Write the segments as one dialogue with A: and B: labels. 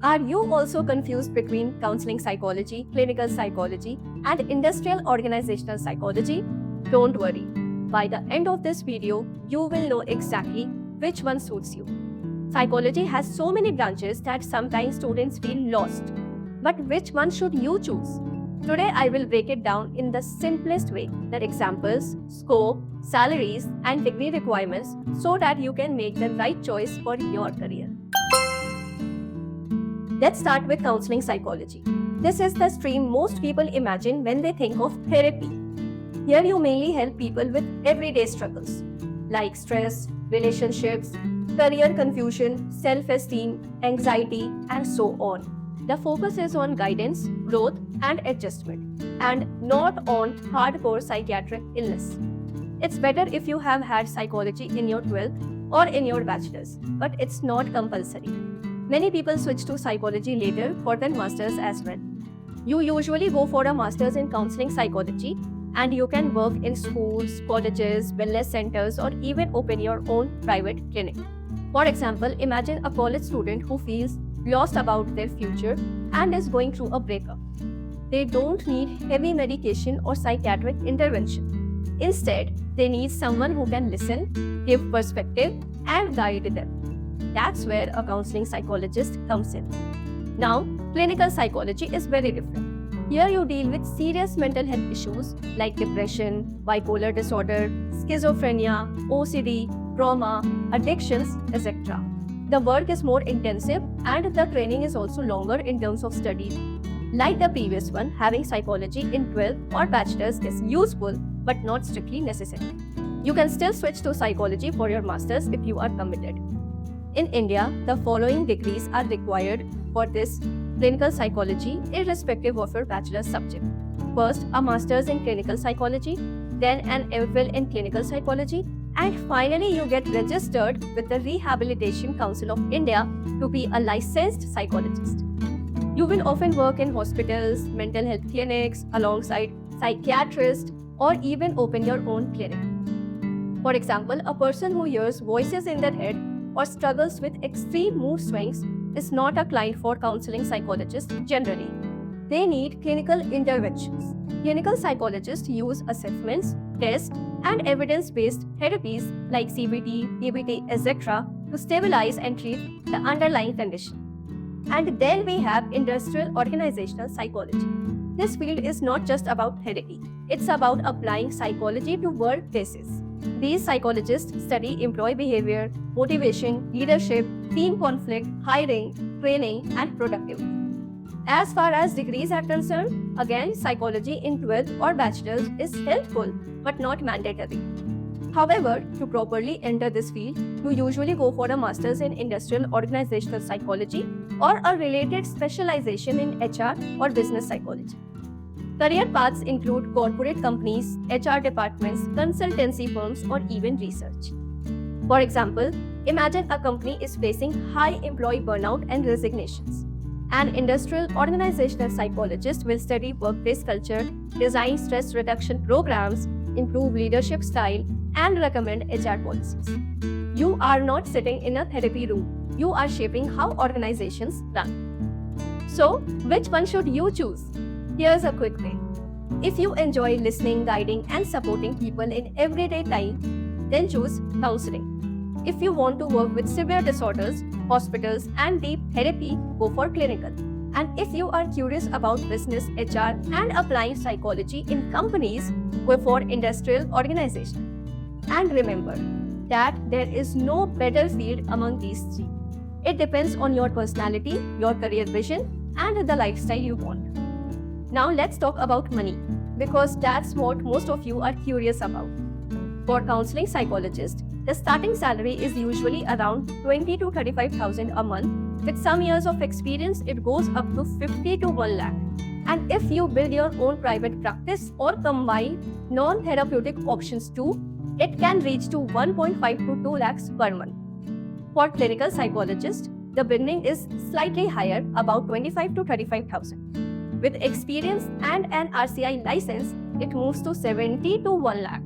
A: Are you also confused between counseling psychology, clinical psychology, and industrial organizational psychology? Don't worry. By the end of this video, you will know exactly which one suits you. Psychology has so many branches that sometimes students feel lost. But which one should you choose? Today, I will break it down in the simplest way, the examples, scope, salaries, and degree requirements so that you can make the right choice for your career. Let's start with counseling psychology. This is the stream most people imagine when they think of therapy. Here you mainly help people with everyday struggles like stress, relationships, career confusion, self-esteem, anxiety, and so on. The focus is on guidance, growth, and adjustment, and not on hardcore psychiatric illness. It's better if you have had psychology in your 12th or in your bachelor's, but it's not compulsory. Many people switch to psychology later for their master's as well. You usually go for a master's in counseling psychology, and you can work in schools, colleges, wellness centers, or even open your own private clinic. For example, imagine a college student who feels lost about their future and is going through a breakup. They don't need heavy medication or psychiatric intervention. Instead, they need someone who can listen, give perspective, and guide them. That's where a counseling psychologist comes in. Now, clinical psychology is very different. Here you deal with serious mental health issues like depression, bipolar disorder, schizophrenia, OCD, trauma, addictions, etc. The work is more intensive and the training is also longer in terms of studies. Like the previous one, having psychology in 12th or bachelor's is useful but not strictly necessary. You can still switch to psychology for your master's if you are committed. In India, the following degrees are required for this clinical psychology irrespective of your bachelor's subject. First, a master's in clinical psychology, then an MPhil in clinical psychology, and finally you get registered with the Rehabilitation Council of India to be a licensed psychologist. You will often work in hospitals, mental health clinics, alongside psychiatrists, or even open your own clinic. For example, a person who hears voices in their head or struggles with extreme mood swings is not a client for counseling psychologists generally. They need clinical interventions. Clinical psychologists use assessments, tests, and evidence-based therapies like CBT, DBT, etc. to stabilize and treat the underlying condition. And then we have industrial organizational psychology. This field is not just about therapy, it's about applying psychology to workplaces. These psychologists study employee behavior, motivation, leadership, team conflict, hiring, training, and productivity. As far as degrees are concerned, again, psychology in 12th or bachelor's is helpful but not mandatory. However, to properly enter this field, you usually go for a master's in industrial organizational psychology or a related specialization in HR or business psychology. Career paths include corporate companies, HR departments, consultancy firms, or even research. For example, imagine a company is facing high employee burnout and resignations. An industrial organizational psychologist will study workplace culture, design stress reduction programs, improve leadership style, and recommend HR policies. You are not sitting in a therapy room. You are shaping how organizations run. So, which one should you choose? Here's a quick way. If you enjoy listening, guiding, and supporting people in everyday time, then choose counseling. If you want to work with severe disorders, hospitals, and deep therapy, go for clinical. And if you are curious about business, HR, and applying psychology in companies, go for industrial organization. And remember that there is no better field among these three. It depends on your personality, your career vision, and the lifestyle you want. Now let's talk about money, because that's what most of you are curious about. For counseling psychologists, the starting salary is usually around 20 to 35,000 a month. With some years of experience, it goes up to 50 to 1 lakh. And if you build your own private practice or combine non-therapeutic options too, it can reach to 1.5 to 2 lakhs per month. For clinical psychologists, the beginning is slightly higher, about 25 to 35,000. With experience and an RCI license, it moves to 70 to 1 lakh.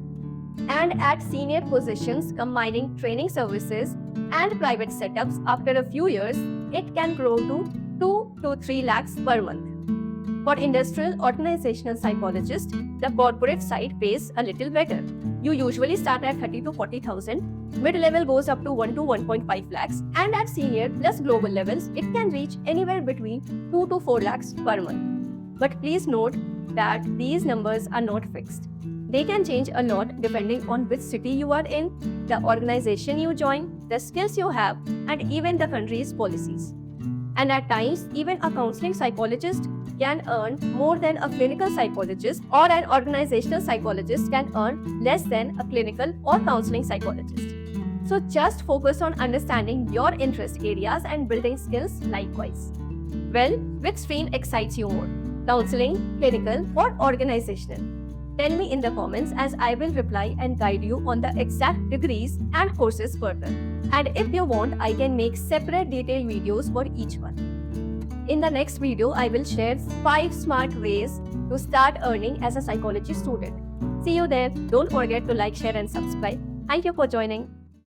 A: And at senior positions combining training services and private setups, after a few years, it can grow to 2 to 3 lakhs per month. For industrial organizational psychologists, the corporate side pays a little better. You usually start at 30 to 40,000, mid-level goes up to 1 to 1.5 lakhs, and at senior plus global levels, it can reach anywhere between 2 to 4 lakhs per month. But please note that these numbers are not fixed. They can change a lot depending on which city you are in, the organization you join, the skills you have, and even the country's policies. And at times, even a counseling psychologist can earn more than a clinical psychologist, or an organizational psychologist can earn less than a clinical or counseling psychologist. So just focus on understanding your interest areas and building skills likewise. Well, which stream excites you more? Counseling, clinical, or organizational? Tell me in the comments, as I will reply and guide you on the exact degrees and courses further. And if you want, I can make separate detailed videos for each one. In the next video, I will share 5 smart ways to start earning as a psychology student. See you there. Don't forget to like, share, and subscribe. Thank you for joining.